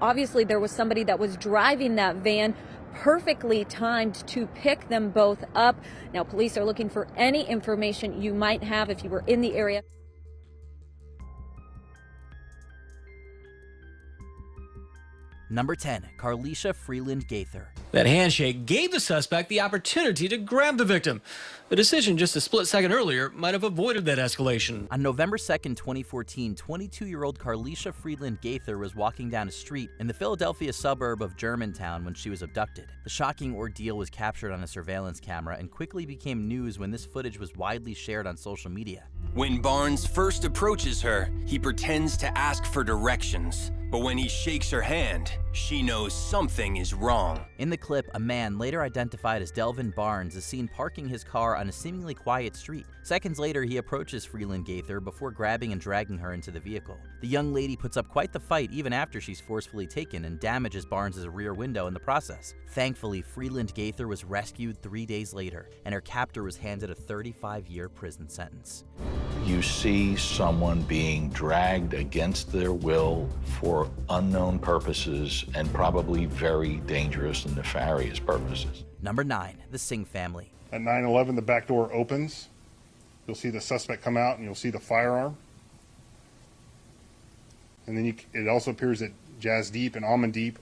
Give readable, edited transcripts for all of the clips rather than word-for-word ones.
Obviously, there was somebody that was driving that van, perfectly timed to pick them both up. Now, police are looking for any information you might have if you were in the area. Number 10, Carlesha Freeland-Gaither. That handshake gave the suspect the opportunity to grab the victim. A decision just a split second earlier might have avoided that escalation. On November 2nd, 2014, 22-year-old Carlesha Freeland-Gaither was walking down a street in the Philadelphia suburb of Germantown when she was abducted. The shocking ordeal was captured on a surveillance camera and quickly became news when this footage was widely shared on social media. When Barnes first approaches her, he pretends to ask for directions. But when he shakes her hand, she knows something is wrong. In the clip, a man, later identified as Delvin Barnes, is seen parking his car on a seemingly quiet street. Seconds later, he approaches Freeland-Gaither before grabbing and dragging her into the vehicle. The young lady puts up quite the fight even after she's forcefully taken and damages Barnes' rear window in the process. Thankfully, Freeland-Gaither was rescued 3 days later, and her captor was handed a 35-year prison sentence. You see someone being dragged against their will for unknown purposes and probably very dangerous and nefarious purposes. Number 9, the Singh family. At 9/11, the back door opens. You'll see the suspect come out and you'll see the firearm. And then it also appears that Jasdeep and Amandeep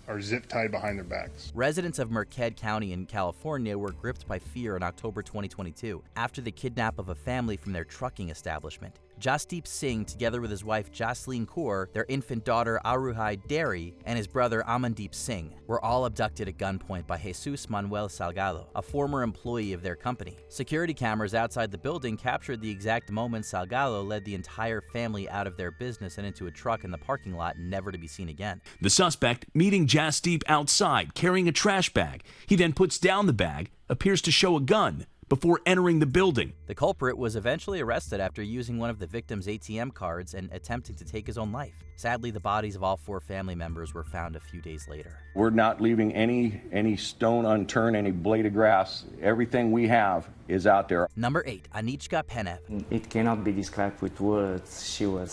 are zip-tied behind their backs. Residents of Marquette County in California were gripped by fear in October 2022 after the kidnap of a family from their trucking establishment. Jasdeep Singh, together with his wife Jocelyn Kaur, their infant daughter Aruhai Derry, and his brother Amandeep Singh, were all abducted at gunpoint by Jesus Manuel Salgado, a former employee of their company. Security cameras outside the building captured the exact moment Salgado led the entire family out of their business and into a truck in the parking lot, never to be seen again. The suspect meeting Jasdeep outside carrying a trash bag. He then puts down the bag, appears to show a gun, before entering the building. The culprit was eventually arrested after using one of the victim's ATM cards and attempting to take his own life. Sadly, the bodies of all 4 family members were found a few days later. We're not leaving any stone unturned, any blade of grass. Everything we have is out there. Number 8, Anichka Penev. It cannot be described with words. She was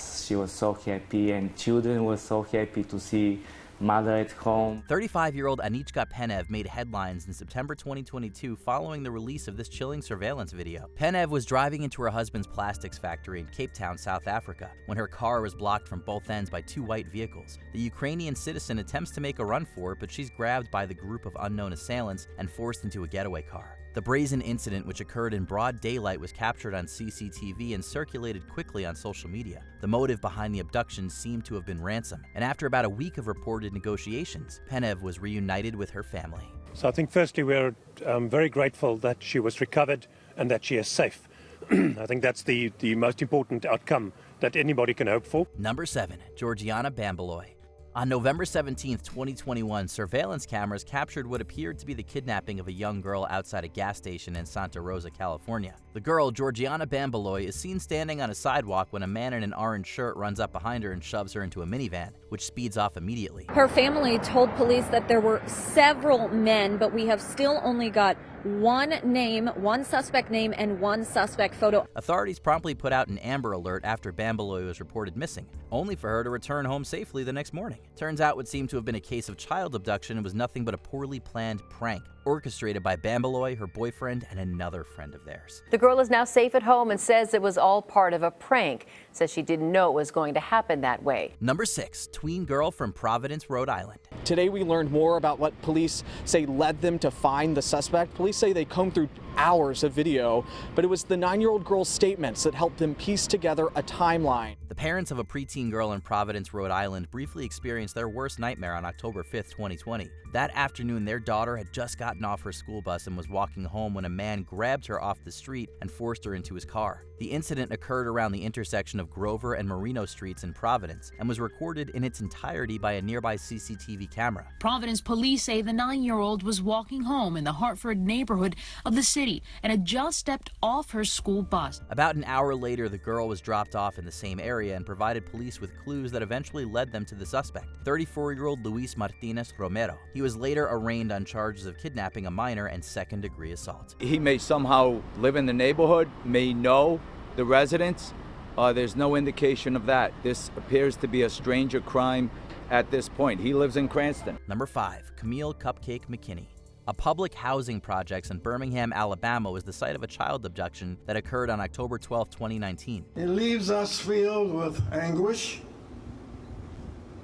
so happy, and children were so happy to see mother at home. 35-year-old Anichka Penev made headlines in September 2022 following the release of this chilling surveillance video. Penev was driving into her husband's plastics factory in Cape Town, South Africa, when her car was blocked from both ends by 2 white vehicles. The Ukrainian citizen attempts to make a run for it, but she's grabbed by the group of unknown assailants and forced into a getaway car. The brazen incident, which occurred in broad daylight, was captured on CCTV and circulated quickly on social media. The motive behind the abduction seemed to have been ransom, and after about a week of reported negotiations, Penev was reunited with her family. So I think firstly we're very grateful that she was recovered and that she is safe. I think that's the most important outcome that anybody can hope for. Number 7, Georgiana Bambeloy. On November 17, 2021, surveillance cameras captured what appeared to be the kidnapping of a young girl outside a gas station in Santa Rosa, California. The girl, Georgiana Bambeloy, is seen standing on a sidewalk when a man in an orange shirt runs up behind her and shoves her into a minivan, which speeds off immediately. Her family told police that there were several men, but we have still only got one name, one suspect name, and one suspect photo. Authorities promptly put out an Amber Alert after Bambeloy was reported missing, only for her to return home safely the next morning. Turns out what seemed to have been a case of child abduction was nothing but a poorly planned prank, orchestrated by Bambeloy, her boyfriend, and another friend of theirs. The girl is now safe at home and says it was all part of a prank. Says she didn't know it was going to happen that way. Number 6, Tween Girl from Providence, Rhode Island. Today we learned more about what police say led them to find the suspect. Police say they combed through hours of video, but it was the 9-year-old girl's statements that helped them piece together a timeline. The parents of a preteen girl in Providence, Rhode Island briefly experienced their worst nightmare on October 5th, 2020. That afternoon, their daughter had just gotten off her school bus and was walking home when a man grabbed her off the street and forced her into his car. The incident occurred around the intersection of Grover and Marino Streets in Providence and was recorded in its entirety by a nearby CCTV camera. Providence police say the 9-year-old was walking home in the Hartford neighborhood of the city and had just stepped off her school bus. About an hour later, the girl was dropped off in the same area and provided police with clues that eventually led them to the suspect, 34-year-old Luis Martinez Romero. He was later arraigned on charges of kidnapping a minor and second-degree assault. He may somehow live in the neighborhood, may know the residents. There's no indication of that. This appears to be a stranger crime at this point. He lives in Cranston. Number 5, Kamille Cupcake McKinney. A public housing project in Birmingham, Alabama was the site of a child abduction that occurred on October 12, 2019. It leaves us filled with anguish.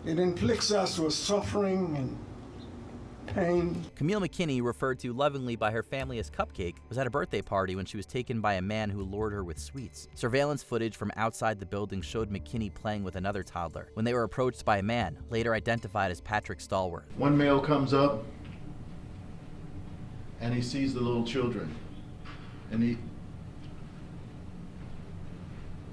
It inflicts us with suffering and pain. Kamille McKinney, referred to lovingly by her family as Cupcake, was at a birthday party when she was taken by a man who lured her with sweets. Surveillance footage from outside the building showed McKinney playing with another toddler when they were approached by a man, later identified as Patrick Stallworth. One male comes up and he sees the little children, and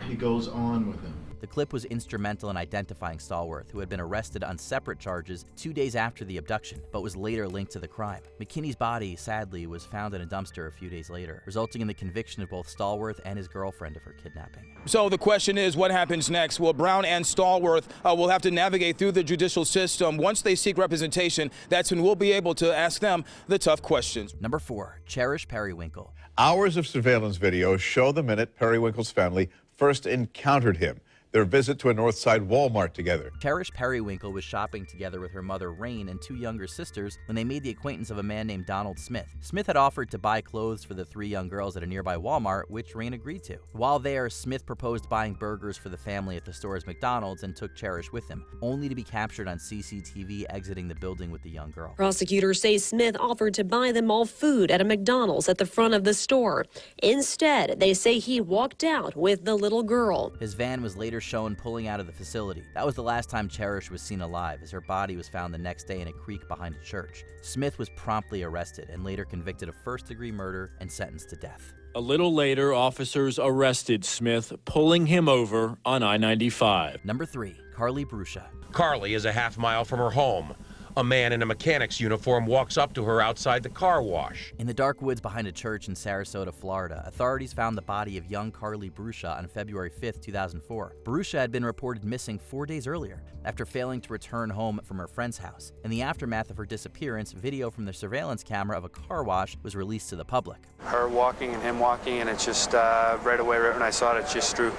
he goes on with them. The clip was instrumental in identifying Stallworth, who had been arrested on separate charges 2 days after the abduction, but was later linked to the crime. McKinney's body, sadly, was found in a dumpster a few days later, resulting in the conviction of both Stallworth and his girlfriend of her kidnapping. So the question is, what happens next? Well, Brown and Stallworth will have to navigate through the judicial system. Once they seek representation, that's when we'll be able to ask them the tough questions. Number 4, Cherish Periwinkle. Hours of surveillance video show the minute Periwinkle's family first encountered him. Their visit to a Northside Walmart together. Cherish Periwinkle was shopping together with her mother, Rain, and 2 younger sisters when they made the acquaintance of a man named Donald Smith. Smith had offered to buy clothes for the 3 young girls at a nearby Walmart, which Rain agreed to. While there, Smith proposed buying burgers for the family at the store's McDonald's and took Cherish with him, only to be captured on CCTV exiting the building with the young girl. Prosecutors say Smith offered to buy them all food at a McDonald's at the front of the store. Instead, they say he walked out with the little girl. His van was later shown pulling out of the facility. That was the last time Cherish was seen alive, as her body was found the next day in a creek behind a church. Smith was promptly arrested and later convicted of first-degree murder and sentenced to death. A little later, officers arrested Smith, pulling him over on I-95. Number 3, Carly Bruscha. Carly is a half-mile from her home. A man in a mechanic's uniform walks up to her outside the car wash. In the dark woods behind a church in Sarasota, Florida, authorities found the body of young Carly Bruscha on February 5, 2004. Bruscha had been reported missing 4 days earlier after failing to return home from her friend's house. In the aftermath of her disappearance, video from the surveillance camera of a car wash was released to the public. Her walking and him walking, and it's just right away, right when I saw it, it just drew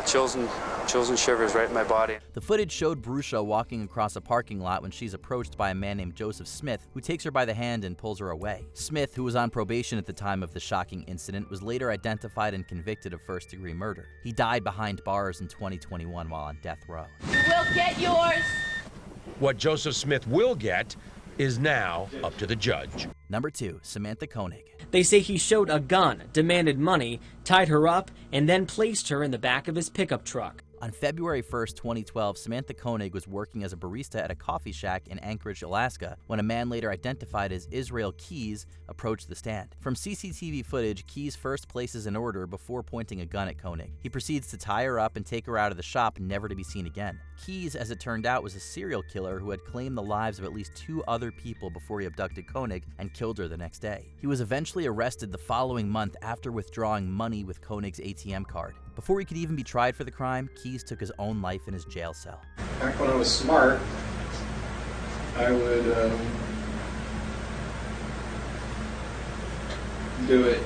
chills and shivers right in my body. The footage showed Bruscha walking across a parking lot when she's approached by a man named Joseph Smith, who takes her by the hand and pulls her away. Smith, who was on probation at the time of the shocking incident, was later identified and convicted of first-degree murder. He died behind bars in 2021 while on death row. You will get yours. What Joseph Smith will get is now up to the judge. Number 2, Samantha Koenig. They say he showed a gun, demanded money, tied her up, and then placed her in the back of his pickup truck. On February 1, 2012, Samantha Koenig was working as a barista at a coffee shack in Anchorage, Alaska, when a man later identified as Israel Keys approached the stand. From CCTV footage, Keys first places an order before pointing a gun at Koenig. He proceeds to tie her up and take her out of the shop, never to be seen again. Keys, as it turned out, was a serial killer who had claimed the lives of at least 2 other people before he abducted Koenig and killed her the next day. He was eventually arrested the following month after withdrawing money with Koenig's ATM card. Before he could even be tried for the crime, Keys took his own life in his jail cell. Back when I was smart, I would do it.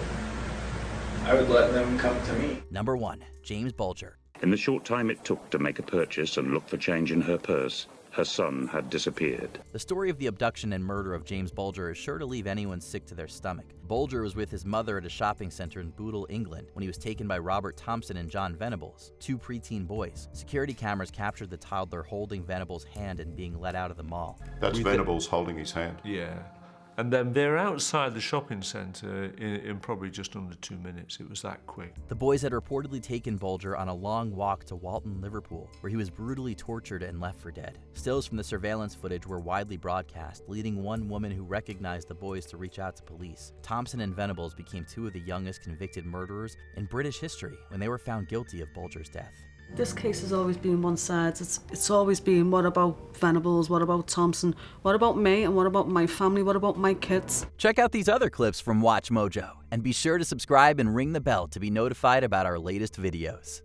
I would let them come to me. Number 1, James Bulger. In the short time it took to make a purchase and look for change in her purse, her son had disappeared. The story of the abduction and murder of James Bulger is sure to leave anyone sick to their stomach. Bulger was with his mother at a shopping center in Bootle, England, when he was taken by Robert Thompson and John Venables, 2 preteen boys. Security cameras captured the toddler holding Venables' hand and being let out of the mall. That's Venables holding his hand. Yeah. And then they're outside the shopping centre in probably just under 2 minutes. It was that quick. The boys had reportedly taken Bulger on a long walk to Walton, Liverpool, where he was brutally tortured and left for dead. Stills from the surveillance footage were widely broadcast, leading one woman who recognized the boys to reach out to police. Thompson and Venables became 2 of the youngest convicted murderers in British history when they were found guilty of Bulger's death. This case has always been one side. It's always been, what about Venables, what about Thompson, what about me, and what about my family, what about my kids? Check out these other clips from Watch Mojo, and be sure to subscribe and ring the bell to be notified about our latest videos.